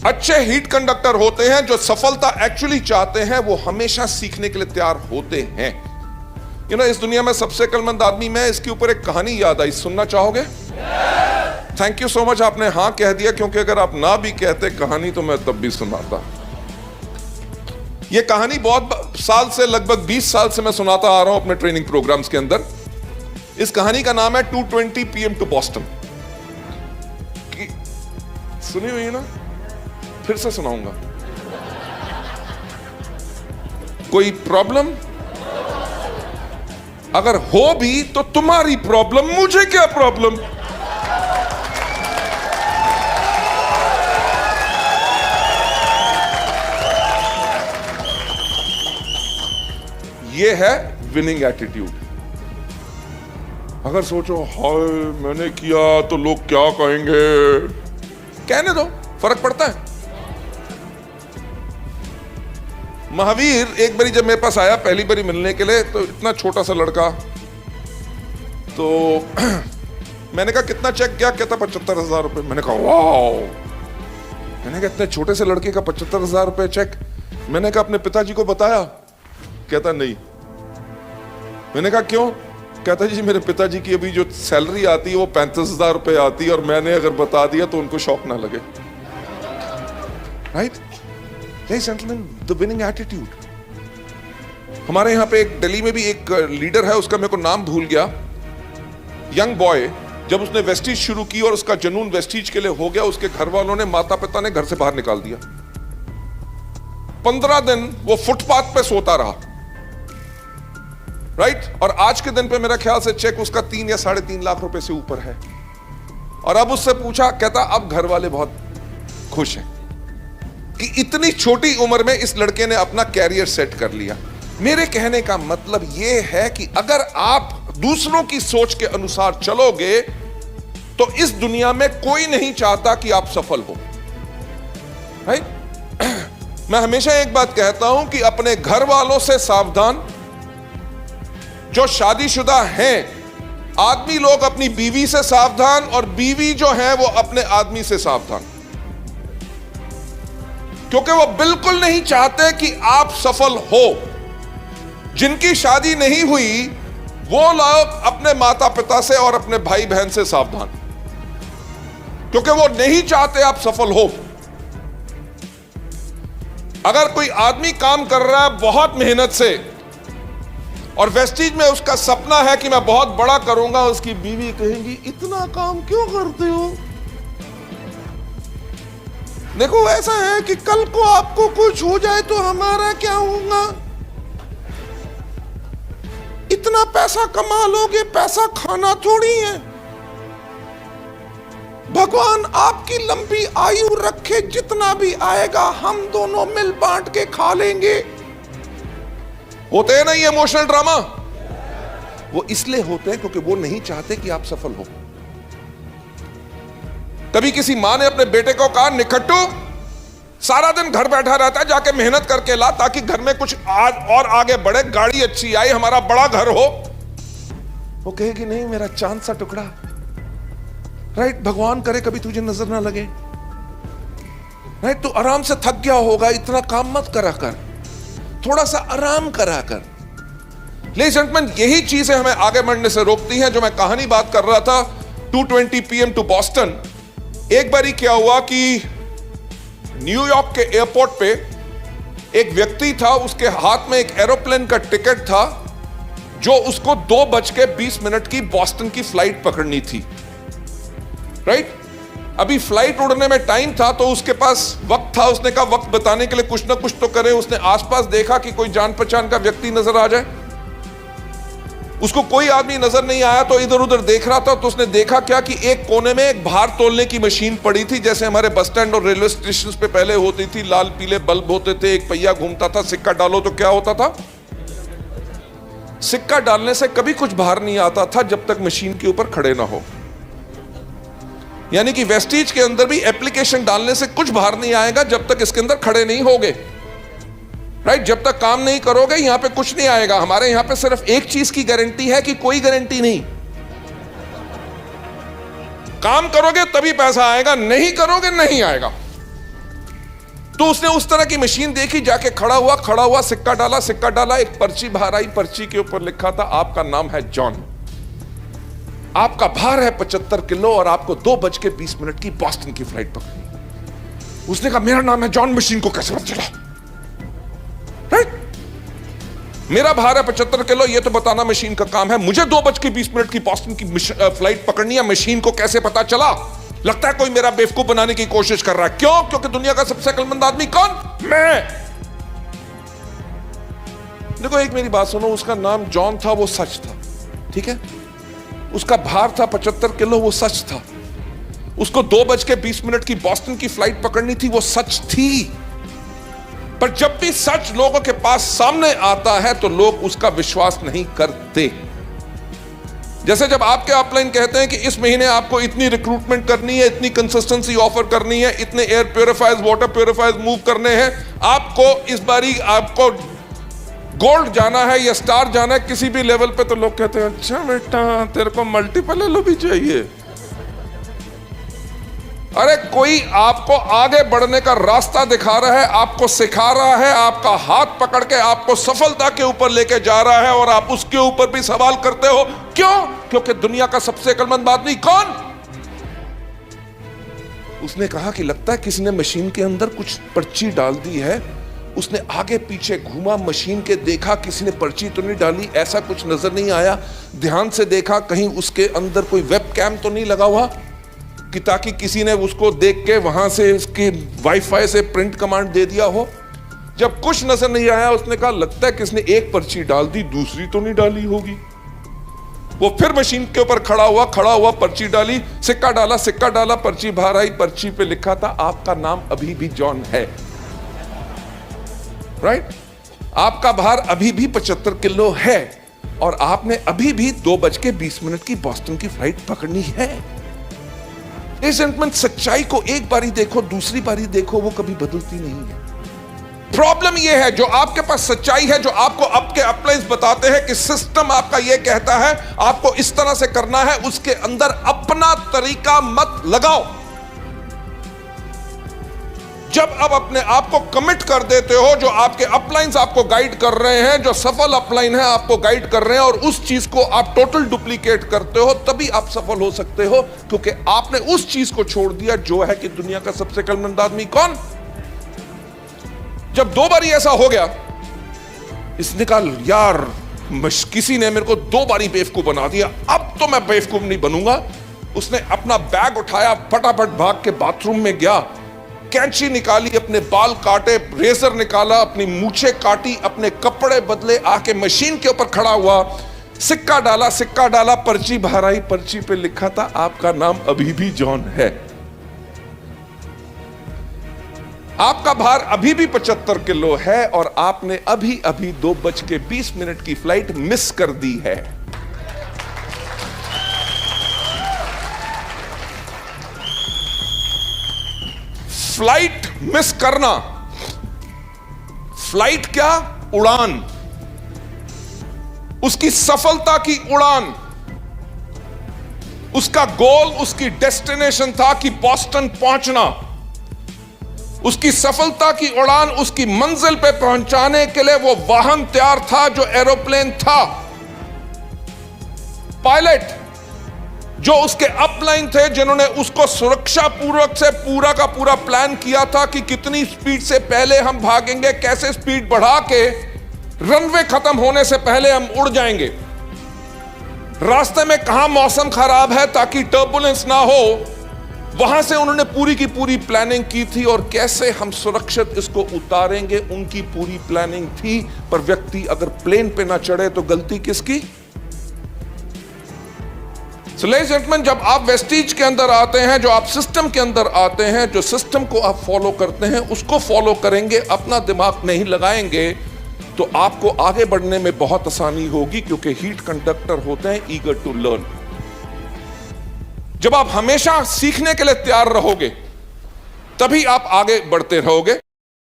अच्छे heat conductor होते हैं, जो सफलता एक्चुअली चाहते हैं वो हमेशा सीखने के लिए तैयार होते हैं। इस दुनिया में सबसे अक्लमंद आदमी मैं, इसके ऊपर एक कहानी याद आई, सुनना चाहोगे? थैंक यू सो मच, आपने हां कह दिया, क्योंकि अगर आप ना भी कहते कहानी तो मैं तब भी सुनाता। यह कहानी बहुत साल से, लगभग 20 साल से मैं सुनाता आ रहा हूं अपने ट्रेनिंग प्रोग्राम्स के अंदर। इस कहानी का नाम है 2:20 PM टू बॉस्टन। सुनी हुई है ना? फिर से सुनाऊंगा। कोई प्रॉब्लम? अगर हो भी तो तुम्हारी प्रॉब्लम, मुझे क्या प्रॉब्लम? यह है विनिंग एटीट्यूड। अगर सोचो हाय मैंने किया तो लोग क्या कहेंगे, कहने दो, फर्क पड़ता है। महावीर एक बारी जब मेरे पास आया पहली बारी मिलने के लिए, तो इतना छोटा सा लड़का, तो मैंने कहा कितना चेक किया? कहता 75,000 रुपए। मैंने कहा वाओ। मैंने कहा इतने छोटे से लड़के का 75,000 रुपए चेक? मैंने कहा अपने पिताजी को बताया? कहता नहीं। मैंने कहा क्यों? कहता जी मेरे पिताजी की अभी जो सैलरी आती है वो 35,000 रुपए आती है, और मैंने अगर बता दिया तो उनको शौक ना लगे। Right? Gentleman, the winning attitude. हमारे यहां पे एक दिल्ली में भी एक लीडर है, उसका मेरे को नाम भूल गया। यंग बॉय, जब उसने वेस्टीज शुरू की और उसका जुनून वेस्टीज के लिए हो गया, उसके घर वालों ने, माता पिता ने घर से बाहर निकाल दिया। 15 दिन वो फुटपाथ पे सोता रहा। राइट? और आज के दिन पे मेरा ख्याल से चेक उसका 3 या 3.5 लाख रुपए से ऊपर है। और अब उससे पूछा, कहता अब घर वाले बहुत खुश हैं कि इतनी छोटी उम्र में इस लड़के ने अपना कैरियर सेट कर लिया। मेरे कहने का मतलब यह है कि अगर आप दूसरों की सोच के अनुसार चलोगे तो इस दुनिया में कोई नहीं चाहता कि आप सफल हो। राइट? मैं हमेशा एक बात कहता हूं कि अपने घर वालों से सावधान। जो शादीशुदा हैं, आदमी लोग अपनी बीवी से सावधान, और बीवी जो है वो अपने आदमी से सावधान, क्योंकि वो बिल्कुल नहीं चाहते कि आप सफल हो। जिनकी शादी नहीं हुई वो लोग अपने माता पिता से और अपने भाई बहन से सावधान, क्योंकि वो नहीं चाहते आप सफल हो। अगर कोई आदमी काम कर रहा है बहुत मेहनत से, और वेस्टीज में उसका सपना है कि मैं बहुत बड़ा करूंगा, उसकी बीवी कहेंगी इतना काम क्यों करते हो? देखो ऐसा है कि कल को आपको कुछ हो जाए तो हमारा क्या होगा? इतना पैसा कमा लोगे, पैसा खाना थोड़ी है। भगवान आपकी लंबी आयु रखे, जितना भी आएगा हम दोनों मिल बांट के खा लेंगे। होते हैं ना ये इमोशनल ड्रामा? वो इसलिए होते हैं क्योंकि वो नहीं चाहते कि आप सफल हो। कभी किसी मां ने अपने बेटे को कहा निखट्टू सारा दिन घर बैठा रहता है, जाके मेहनत करके ला ताकि घर में कुछ और आगे बढ़े, गाड़ी अच्छी आए, हमारा बड़ा घर हो। वो कहेगी नहीं मेरा चांद सा टुकड़ा। राइट? भगवान करे कभी तुझे नजर ना लगे। राइट? तो आराम से थक गया होगा, इतना काम मत करा कर, थोड़ा सा आराम करा कर। लेडीज जेंटलमैन, यही चीजें हमें आगे बढ़ने से रोकती हैं। जो मैं कहानी बात कर रहा था 2:20 PM टू बॉस्टन। एक बारी क्या हुआ कि न्यूयॉर्क के एयरपोर्ट पे एक व्यक्ति था, उसके हाथ में एक एरोप्लेन का टिकट था, जो उसको 2:20 की बॉस्टन की फ्लाइट पकड़नी थी। राइट? अभी फ्लाइट उड़ने में टाइम था, तो उसके पास वक्त था। उसने कहा वक्त बताने के लिए कुछ ना कुछ तो करें। उसने आसपास देखा कि कोई जान पहचान का व्यक्ति नजर आ जाए। उसको कोई आदमी नजर नहीं आया, तो इधर उधर देख रहा था। तो उसने देखा क्या कि एक कोने में एक भार तोलने की मशीन पड़ी थी, जैसे हमारे बस स्टैंड और रेलवे स्टेशन पे पहले होती थी। लाल पीले बल्ब होते थे, एक पहिया घूमता था, सिक्का डालो तो क्या होता था? सिक्का डालने से कभी कुछ बाहर नहीं आता था जब तक मशीन के ऊपर खड़े ना हो। यानी कि वेस्टीज के अंदर भी एप्लीकेशन डालने से कुछ बाहर नहीं आएगा जब तक इसके अंदर खड़े नहीं होगे। राइट? जब तक काम नहीं करोगे यहां पे कुछ नहीं आएगा। हमारे यहां पे सिर्फ एक चीज की गारंटी है कि कोई गारंटी नहीं। काम करोगे तभी पैसा आएगा, नहीं करोगे नहीं आएगा। तो उसने उस तरह की मशीन देखी, जाके खड़ा हुआ, सिक्का डाला, एक पर्ची बाहर आई। पर्ची के ऊपर लिखा था आपका नाम है जॉन, आपका भार है 75 किलो और आपको 2:20 की बॉस्टन की फ्लाइट पकड़नी। उसने कहा मेरा नाम है जॉन, मशीन को कैसे पता चला? राइट, मेरा भार है 75 किलो, ये तो बताना मशीन का काम है, मुझे 2:20 की बॉस्टन की फ्लाइट पकड़नी है, मशीन को कैसे पता चला? लगता है कोई मेरा बेवकूफ बनाने की कोशिश कर रहा है। क्यों? क्योंकि दुनिया का सबसे अक्लमंद आदमी कौन? मैं। देखो एक मेरी बात सुनो, उसका नाम जॉन था, वो सच था, ठीक है। उसका भार था 75 किलो, वो सच था। उसको 2:20 की बॉस्टन की फ्लाइट पकड़नी थी, वो सच थी। पर जब भी सच लोगों के पास सामने आता है तो लोग उसका विश्वास नहीं करते। जैसे जब आपके अपलाइन कहते हैं कि इस महीने आपको इतनी रिक्रूटमेंट करनी है, इतनी कंसिस्टेंसी ऑफर करनी है, इतने air purifiers, water purifiers move करने हैं, आपको इस बारी आपको गोल्ड जाना है या स्टार जाना है किसी भी लेवल पे, तो लोग कहते हैं अच्छा बेटा तेरे को मल्टीपल एलओ भी चाहिए। अरे कोई आपको आगे बढ़ने का रास्ता दिखा रहा है, आपको सिखा रहा है, आपका हाथ पकड़ के आपको सफलता के ऊपर लेके जा रहा है और आप उसके ऊपर भी सवाल करते हो। क्यों? क्योंकि दुनिया का सबसे अक्लमंद आदमी कौन? उसने कहा कि लगता है किसी ने मशीन के अंदर कुछ पर्ची डाल दी है। उसने आगे पीछे घूमा, मशीन के देखा किसी ने पर्ची तो नहीं डाली, ऐसा कुछ नजर नहीं आया। ध्यान से देखा कहीं उसके अंदर कोई वेब कैम तो नहीं लगा हुआ कि ताकि किसी ने उसको देख के वहां से उसकी वाईफाई से प्रिंट कमांड दे दिया हो। जब कुछ नजर नहीं आया उसने कहा लगता है किसने एक पर्ची डाल दी, दूसरी तो नहीं डाली होगी। वो फिर मशीन के ऊपर खड़ा हुआ, पर्ची डाली, सिक्का डाला, पर्ची बाहर आई। पर्ची पे लिखा था आपका नाम अभी भी जॉन है। राइट, आपका भार अभी भी 75 किलो है और आपने अभी भी 2:20 की बॉस्टन की फ्लाइट पकड़नी है। सच्चाई को एक बारी देखो, दूसरी बारी देखो, वो कभी बदलती नहीं है। प्रॉब्लम यह है जो आपके पास सच्चाई है, जो आपको आपके अपलाइंस बताते हैं कि सिस्टम आपका यह कहता है आपको इस तरह से करना है, उसके अंदर अपना तरीका मत लगाओ। जब आप अपने आप को कमिट कर देते हो, जो आपके अपलाइंस आपको गाइड कर रहे हैं, जो सफल अपलाइन है आपको गाइड कर रहे हैं, और उस चीज को आप टोटल डुप्लीकेट करते हो, तभी आप सफल हो सकते हो। क्योंकि आपने उस चीज को छोड़ दिया जो है कि दुनिया का सबसे अक्लमंद आदमी कौन। जब 2 बारी ऐसा हो गया, इसने कहा यार किसी ने मेरे को 2 बारी बेवकूफ बना दिया, अब तो मैं बेवकूफ नहीं बनूंगा। उसने अपना बैग उठाया, फटाफट भाग के बाथरूम में गया, कैंची निकाली, अपने बाल काटे, रेजर निकाला, अपनी मूछें काटी, अपने कपड़े बदले, आके मशीन के ऊपर खड़ा हुआ, सिक्का डाला, पर्ची बाहर आई। पर्ची पे लिखा था आपका नाम अभी भी जॉन है, आपका भार अभी भी 75 किलो है और आपने अभी 2:20 की फ्लाइट मिस कर दी है। फ्लाइट मिस करना, फ्लाइट क्या, उड़ान, उसकी सफलता की उड़ान, उसका गोल, उसकी डेस्टिनेशन था कि बॉस्टन पहुंचना। उसकी सफलता की उड़ान, उसकी मंजिल पे पहुंचाने के लिए वो वाहन तैयार था जो एरोप्लेन था। पायलट जो उसके अपलाइन थे, जिन्होंने उसको सुरक्षा पूर्वक से पूरा का पूरा प्लान किया था कि कितनी स्पीड से पहले हम भागेंगे, कैसे स्पीड बढ़ा के रनवे खत्म होने से पहले हम उड़ जाएंगे, रास्ते में कहां मौसम खराब है ताकि टर्बुलेंस ना हो, वहां से उन्होंने पूरी की पूरी प्लानिंग की थी और कैसे हम सुरक्षित इसको उतारेंगे, उनकी पूरी प्लानिंग थी। पर व्यक्ति अगर प्लेन पे ना चढ़े तो गलती किसकी? So, ladies and gentlemen, जब आप वेस्टीज के अंदर आते हैं, जो आप सिस्टम के अंदर आते हैं, जो सिस्टम को आप फॉलो करते हैं, उसको फॉलो करेंगे, अपना दिमाग नहीं लगाएंगे, तो आपको आगे बढ़ने में बहुत आसानी होगी। क्योंकि हीट कंडक्टर होते हैं ईगर टू लर्न। जब आप हमेशा सीखने के लिए तैयार रहोगे, तभी आप आगे बढ़ते रहोगे।